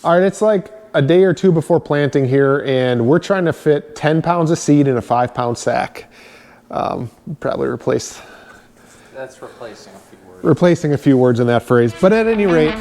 All right, it's like a day or two before planting here, and we're trying to fit 10 pounds of seed in a 5-pound sack. Probably replace. That's replacing a few words. Replacing a few words in that phrase, but at any rate.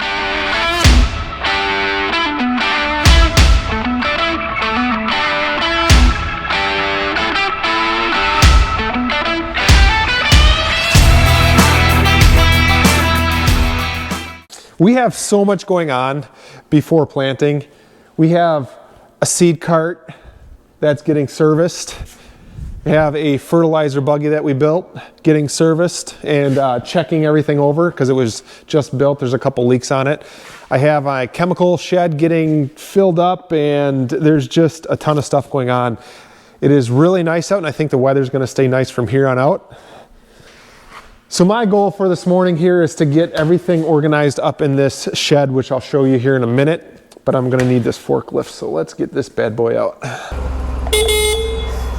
We have so much going on before planting. We have a seed cart that's getting serviced. We have a fertilizer buggy that we built getting serviced and checking everything over because it was just built. There's a couple leaks on it. I have my chemical shed getting filled up, and there's just a ton of stuff going on. It is really nice out, and I think the weather's going to stay nice from here on out. So my goal for this morning here is to get everything organized up in this shed, which I'll show you here in a minute, but I'm gonna need this forklift, so let's get this bad boy out.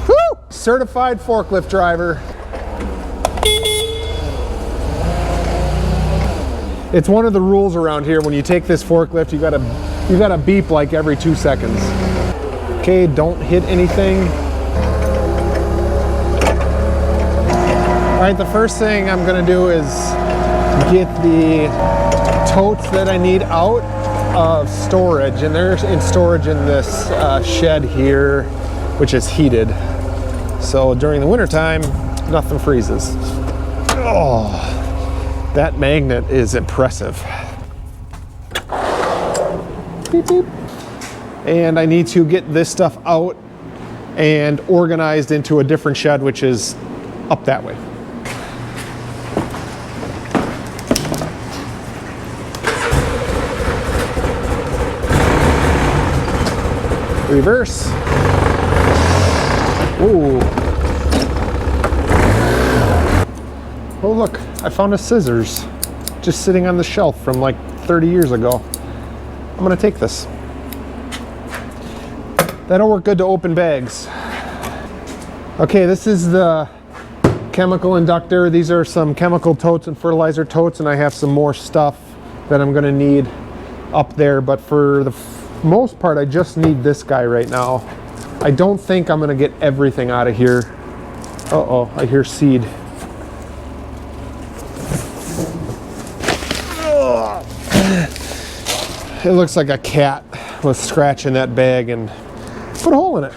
Woo! Certified forklift driver. It's one of the rules around here. When you take this forklift, you gotta beep like every 2 seconds. Okay, don't hit anything. All right, the first thing I'm gonna do is get the totes that I need out of storage, and they're in storage in this shed here, which is heated. So during the winter time, nothing freezes. Oh, that magnet is impressive. Beep, beep. And I need to get this stuff out and organized into a different shed, which is up that way. Reverse. Ooh. Oh look, I found a scissors just sitting on the shelf from like 30 years ago. I'm gonna take this. That'll work good to open bags. Okay, this is the chemical inductor. These are some chemical totes and fertilizer totes, and I have some more stuff that I'm gonna need up there, but for the most part, I just need this guy right now. I don't think I'm gonna get everything out of here. Uh-oh, I hear seed. Ugh. It looks like a cat was scratching that bag and put a hole in it.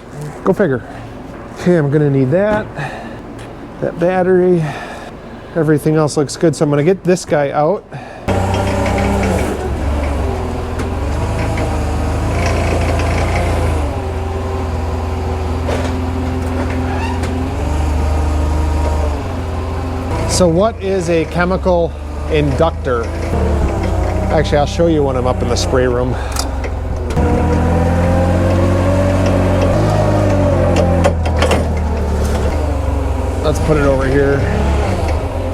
Go figure. Okay, I'm gonna need that battery. Everything else looks good, so I'm gonna get this guy out. So what is a chemical inductor? Actually, I'll show you when I'm up in the spray room. Let's put it over here.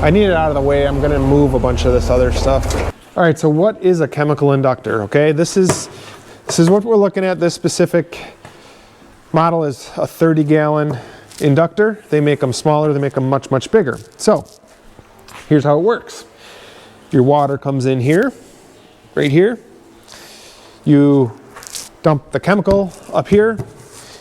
I need it out of the way. I'm gonna move a bunch of this other stuff. All right, so what is a chemical inductor? Okay, this is what we're looking at. This specific model is a 30-gallon inductor. They make them smaller, they make them much, much bigger. So here's how it works. Your water comes in here, right here. You dump the chemical up here.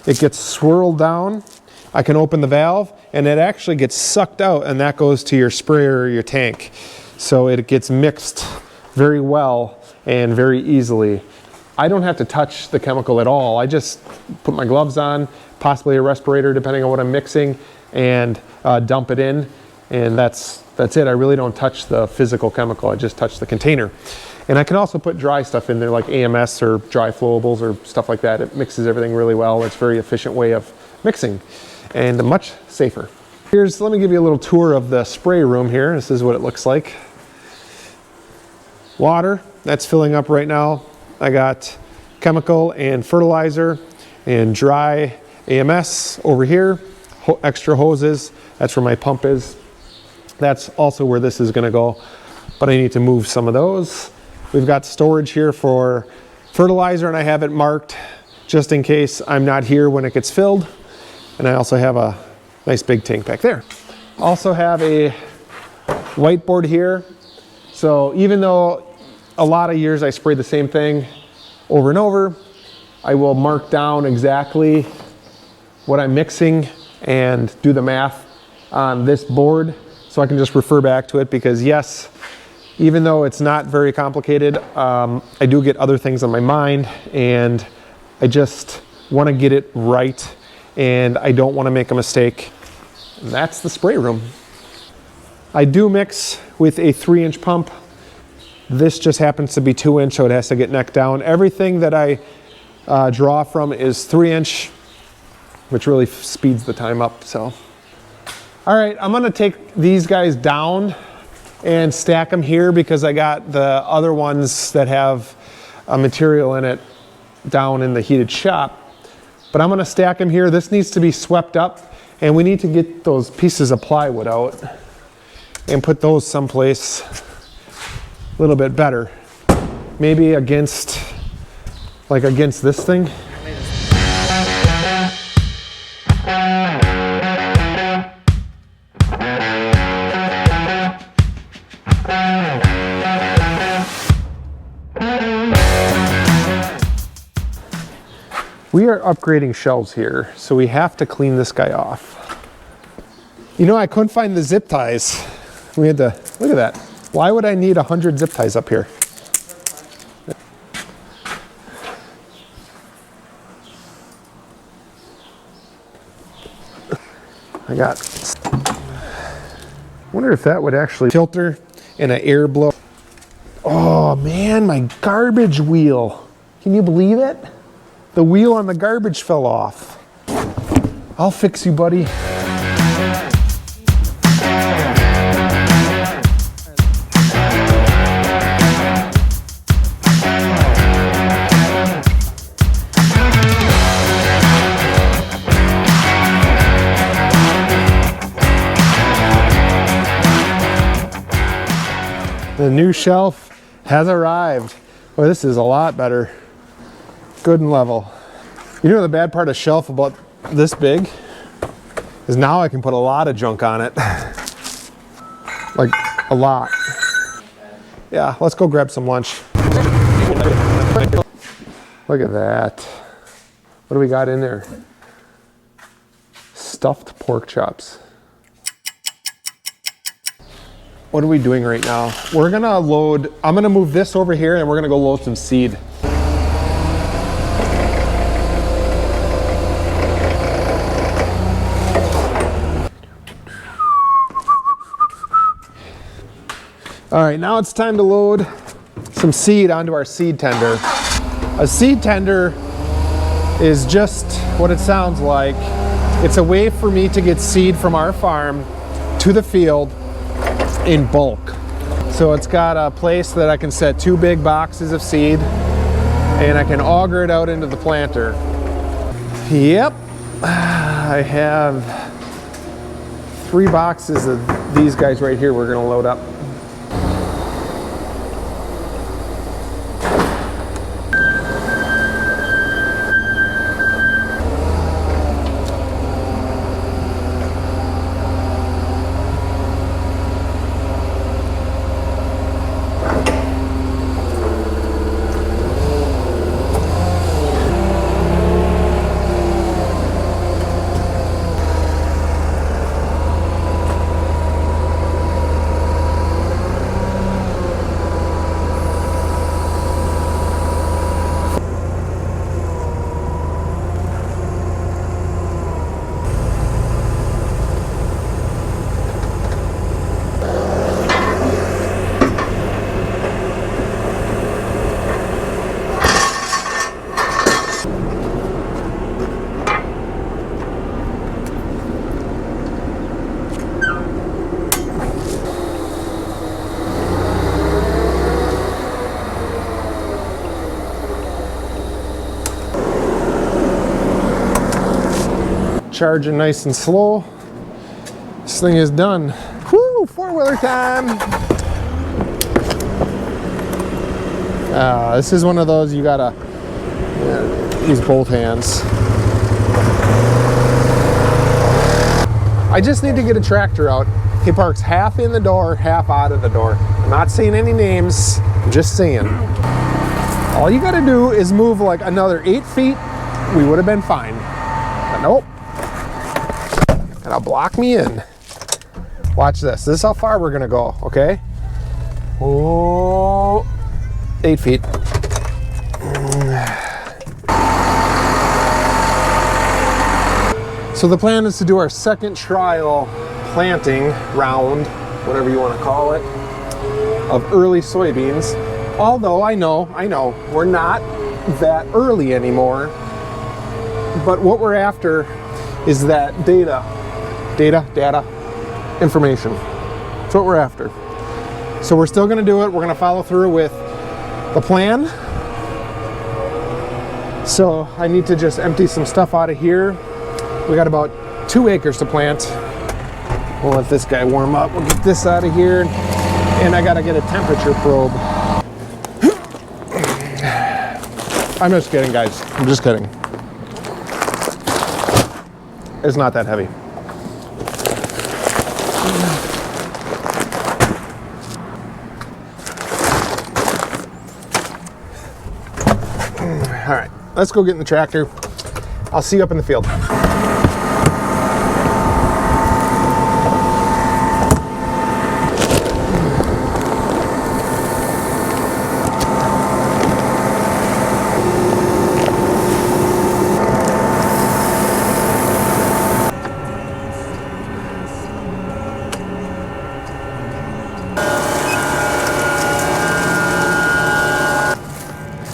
It gets swirled down. I can open the valve and it actually gets sucked out, and that goes to your sprayer or your tank. So it gets mixed very well and very easily. I don't have to touch the chemical at all. I just put my gloves on, possibly a respirator depending on what I'm mixing, and dump it in, and that's it. I really don't touch the physical chemical. I just touch the container. And I can also put dry stuff in there like AMS or dry flowables or stuff like that. It mixes everything really well. It's a very efficient way of mixing and much safer. Let me give you a little tour of the spray room here. This is what it looks like. Water, that's filling up right now. I got chemical and fertilizer and dry AMS over here. Extra hoses, that's where my pump is. That's also where this is gonna go, but I need to move some of those. We've got storage here for fertilizer, and I have it marked just in case I'm not here when it gets filled. And I also have a nice big tank back there. Also have a whiteboard here. So even though a lot of years I sprayed the same thing, over and over. I will mark down exactly what I'm mixing and do the math on this board so I can just refer back to it, because yes, even though it's not very complicated, I do get other things on my mind, and I just want to get it right, and I don't want to make a mistake. And that's the spray room. I do mix with a 3-inch pump. This just happens to be 2-inch, so it has to get neck down. Everything that I draw from is 3-inch, which really speeds the time up. So, all right, I'm gonna take these guys down and stack them here, because I got the other ones that have a material in it down in the heated shop. But I'm gonna stack them here. This needs to be swept up, and we need to get those pieces of plywood out and put those someplace a little bit better. Maybe against, like against this thing. We are upgrading shelves here, so we have to clean this guy off. You know, I couldn't find the zip ties. We had to, look at that. Why would I need 100 zip ties up here? Wonder if that would actually filter and an air blow. Oh man, my garbage wheel. Can you believe it? The wheel on the garbage fell off. I'll fix you, buddy. The new shelf has arrived. Oh, this is a lot better. Good and level. You know the bad part of shelf about this big is now I can put a lot of junk on it. Like a lot. Yeah, let's go grab some lunch. Look at that. What do we got in there? Stuffed pork chops. What are we doing right now? We're gonna load, I'm gonna move this over here and we're gonna go load some seed. All right, now it's time to load some seed onto our seed tender. A seed tender is just what it sounds like. It's a way for me to get seed from our farm to the field in bulk. So it's got a place that I can set 2 big boxes of seed, and I can auger it out into the planter. Yep, I have 3 boxes of these guys right here we're gonna load up. Charging nice and slow. This thing is done. Whoo, 4-wheeler time. This is one of those you gotta use both hands. I just need to get a tractor out. He parks half in the door, half out of the door. I'm not saying any names, I'm just saying. All you gotta do is move like another 8 feet, we would have been fine. But nope. Gotta block me in. Watch this. This is how far we're gonna go, okay? Oh, 8 feet. So the plan is to do our second trial planting round, whatever you want to call it, of early soybeans. Although I know, we're not that early anymore. But what we're after is that data, information. That's what we're after. So we're still gonna do it. We're gonna follow through with the plan. So I need to just empty some stuff out of here. We got about 2 acres to plant. We'll let this guy warm up. We'll get this out of here. And I gotta get a temperature probe. I'm just kidding, guys. I'm just kidding. It's not that heavy. All right, let's go get in the tractor. I'll see you up in the field.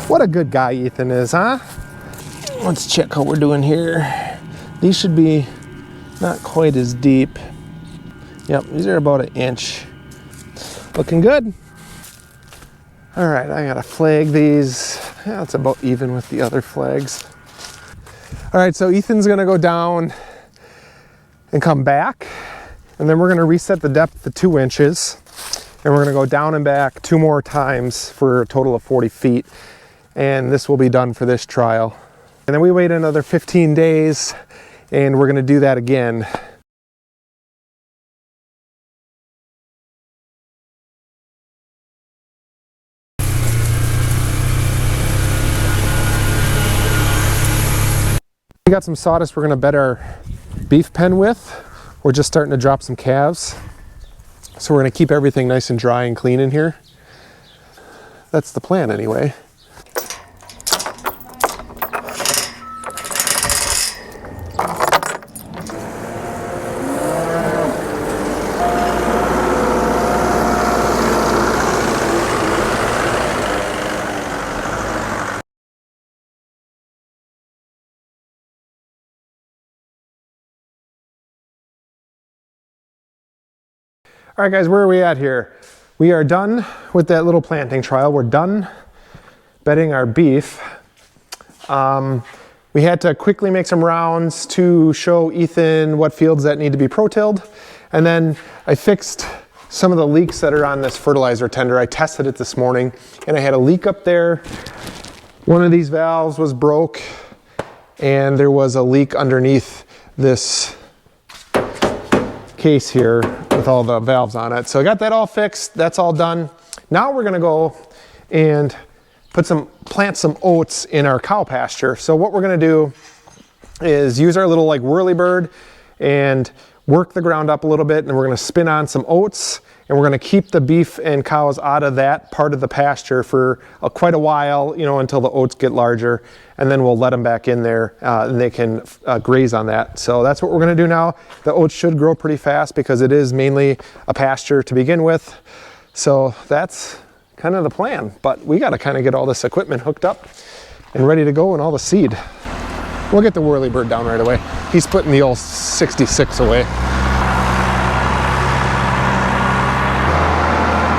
What a good guy Ethan is, huh? Let's check how we're doing here. These should be not quite as deep. Yep, these are about 1 inch. Looking good. All right, I gotta flag these. Yeah, it's about even with the other flags. All right, so Ethan's gonna go down and come back, and then we're gonna reset the depth to 2 inches, and we're gonna go down and back 2 more times for a total of 40 feet. And this will be done for this trial. And then we wait another 15 days and we're gonna do that again. We got some sawdust we're gonna bed our beef pen with. We're just starting to drop some calves. So we're gonna keep everything nice and dry and clean in here. That's the plan anyway. All right, guys, where are we at here? We are done with that little planting trial. We're done bedding our beef. We had to quickly make some rounds to show Ethan what fields that need to be pro-tilled. And then I fixed some of the leaks that are on this fertilizer tender. I tested it this morning and I had a leak up there. One of these valves was broke and there was a leak underneath this case here with all the valves on it. So I got that all fixed. That's all done. Now we're gonna go and plant some oats in our cow pasture. So what we're gonna do is use our little like whirlybird and work the ground up a little bit, and we're gonna spin on some oats, and we're gonna keep the beef and cows out of that part of the pasture for quite a while, you know, until the oats get larger, and then we'll let them back in there and they can graze on that. So that's what we're gonna do now. The oats should grow pretty fast because it is mainly a pasture to begin with. So that's kind of the plan, but we gotta kind of get all this equipment hooked up and ready to go and all the seed. We'll get the whirlybird down right away. He's putting the old 66 away.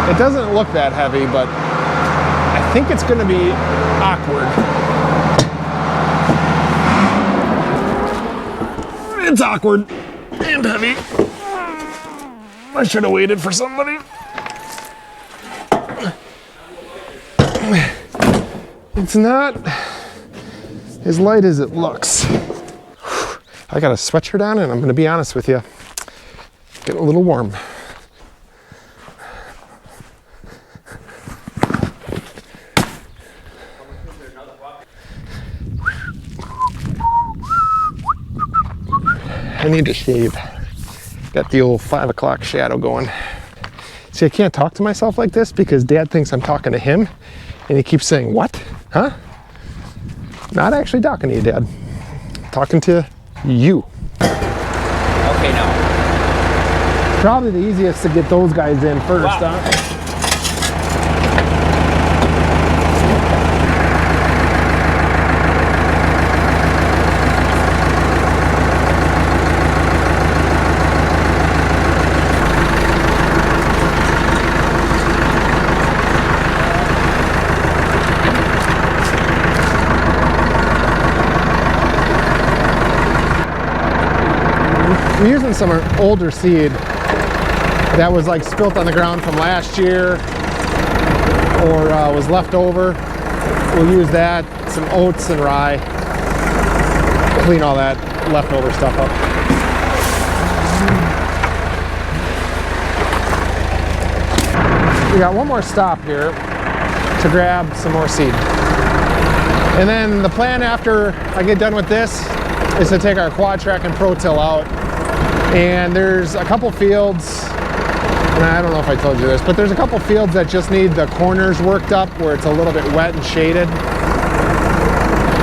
It doesn't look that heavy, but I think it's gonna be awkward. It's awkward and heavy. I should have waited for somebody. It's not as light as it looks. I got a sweatshirt on and I'm gonna be honest with you, getting a little warm. I need to shave. Got the old 5 o'clock shadow going. See, I can't talk to myself like this because Dad thinks I'm talking to him, and he keeps saying, what? Huh? Not actually talking to you, Dad. Talking to you. Okay, now. Probably the easiest to get those guys in first, Wow. huh? I'm using some older seed that was like spilt on the ground from last year or was left over. We'll use that, some oats and rye, clean all that leftover stuff up. We got one more stop here to grab some more seed. And then the plan after I get done with this is to take our Quadtrac and Pro-Till out. And there's a couple fields, and I don't know if I told you this, but there's a couple fields that just need the corners worked up where it's a little bit wet and shaded.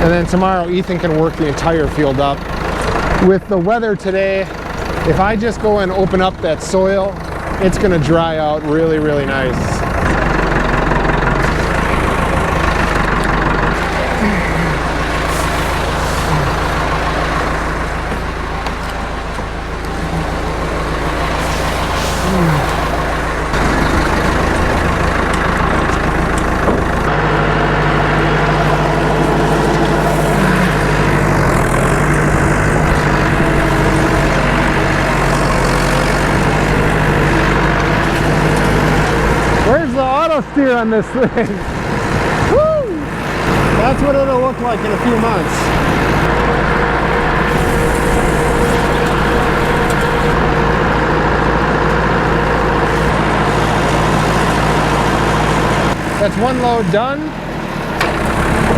And then tomorrow Ethan can work the entire field up. With the weather today, if I just go and open up that soil, it's gonna dry out really, really nice. Steer on this thing. Woo! That's what it'll look like in a few months. That's one load done.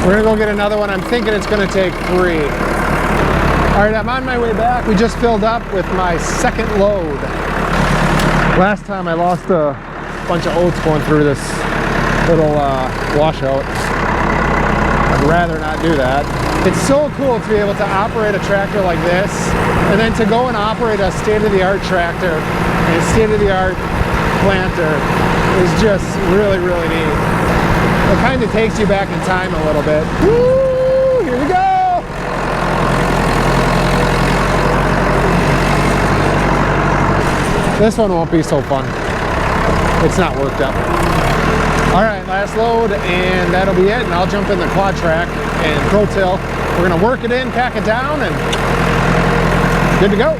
We're gonna go get another one. I'm thinking it's gonna take 3. All right, I'm on my way back. We just filled up with my second load. Last time I lost a bunch of oats going through this little washout. I'd rather not do that. It's so cool to be able to operate a tractor like this, and then to go and operate a state-of-the-art tractor and a state-of-the-art planter is just really, really neat. It kind of takes you back in time a little bit. Woo! Here we go! This one won't be so fun. It's not worked up. All right, last load, and that'll be it. And I'll jump in the Quadtrac and Pro-Till. We're gonna work it in, pack it down, and good to go.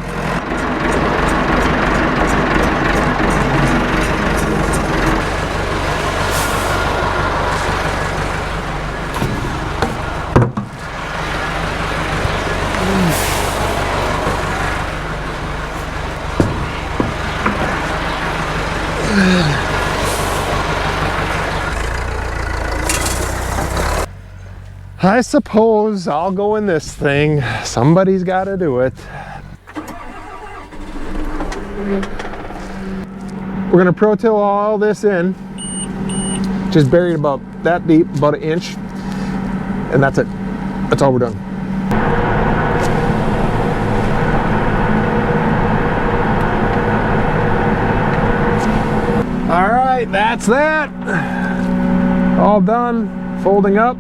I suppose I'll go in this thing. Somebody's got to do it. We're gonna Pro-Till all this in. Just buried about that deep, about 1 inch. And that's it. That's all we're done. All right, that's that. All done, folding up.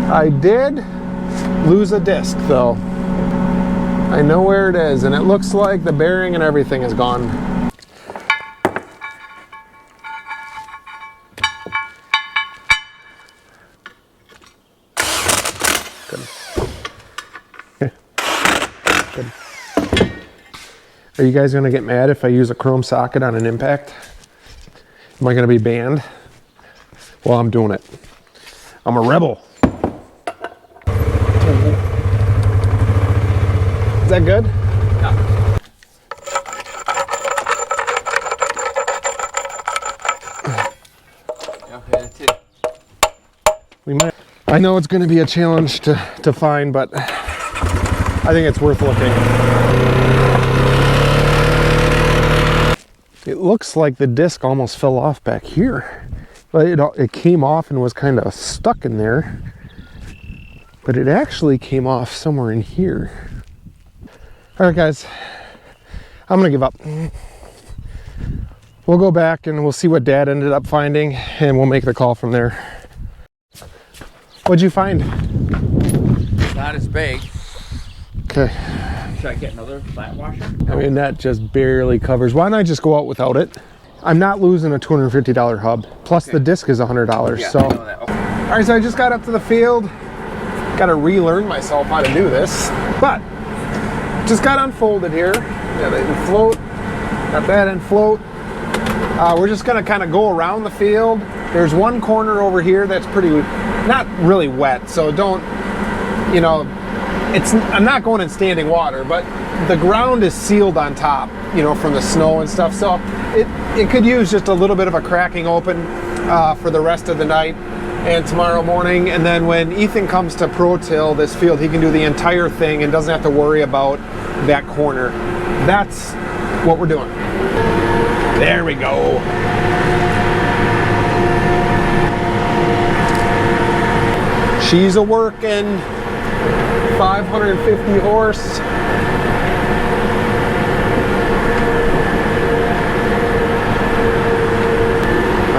I did lose a disc though. I know where it is, and it looks like the bearing and everything is gone. Good. Okay. Good. Are you guys gonna get mad if I use a chrome socket on an impact? Am I gonna be banned? Well, I'm doing it. I'm a rebel. Is that good? Yeah. Okay, that's it. We might. I know it's going to be a challenge to find, but I think it's worth looking. It looks like the disc almost fell off back here. But it came off and was kind of stuck in there. But it actually came off somewhere in here. All right, guys, I'm gonna give up. We'll go back and we'll see what Dad ended up finding, and we'll make the call from there. What'd you find? Not as big. Okay. Should I get another flat washer? I mean, that just barely covers. Why don't I just go out without it? I'm not losing a $250 hub. Plus the disc is $100, Yeah, so. I know that. Okay. All right, so I just got up to the field. Got to relearn myself how to do this, but just got unfolded here. Got that in float, got that in float. We're just gonna kind of go around the field. There's one corner over here that's pretty, not really wet, so don't, you know, I'm not going in standing water, but the ground is sealed on top, you know, from the snow and stuff, so it could use just a little bit of a cracking open for the rest of the night and tomorrow morning. And then when Ethan comes to pro-till this field, he can do the entire thing and doesn't have to worry about that corner. That's what we're doing. There we go. She's a working 550 horse.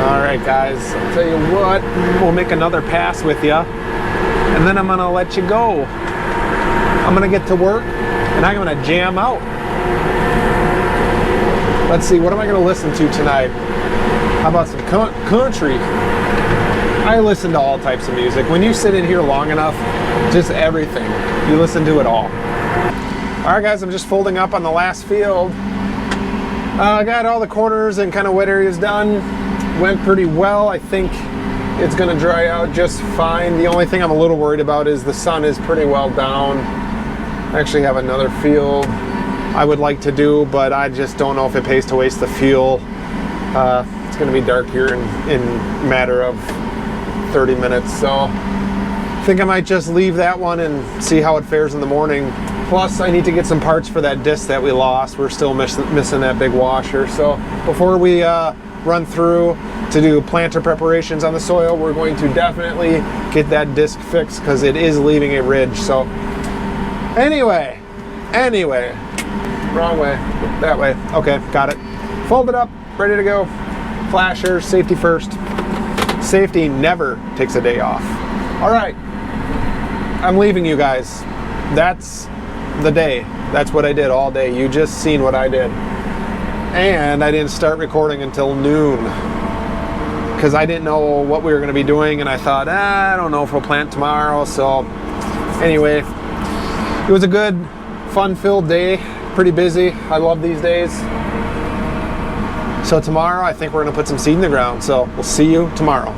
All right, guys, I'll tell you what, we'll make another pass with you, and then I'm gonna let you go. I'm gonna get to work, and I'm gonna jam out. Let's see, what am I gonna listen to tonight? How about some country? I listen to all types of music. When you sit in here long enough, just everything. You listen to it all. All right, guys, I'm just folding up on the last field. I got all the corners and kind of wet areas done. Went pretty well. I think it's gonna dry out just fine. The only thing I'm a little worried about is the sun is pretty well down. I actually have another field I would like to do, but I just don't know if it pays to waste the fuel. It's gonna be dark here in a matter of 30 minutes, so I think I might just leave that one and see how it fares in the morning. Plus, I need to get some parts for that disc that we lost. We're still missing that big washer. So before we run through to do planter preparations on the soil, we're going to definitely get that disc fixed because it is leaving a ridge. So anyway, wrong way, that way. Okay, got it. Fold it up, ready to go. Flasher, safety first. Safety never takes a day off. All right, I'm leaving you guys. That's the day. That's what I did all day. You just seen what I did. And I didn't start recording until noon because I didn't know what we were going to be doing, and I thought, I don't know if we'll plant tomorrow. So anyway, it was a good, fun-filled day. Pretty busy. I love these days. So tomorrow, I think we're going to put some seed in the ground. So we'll see you tomorrow.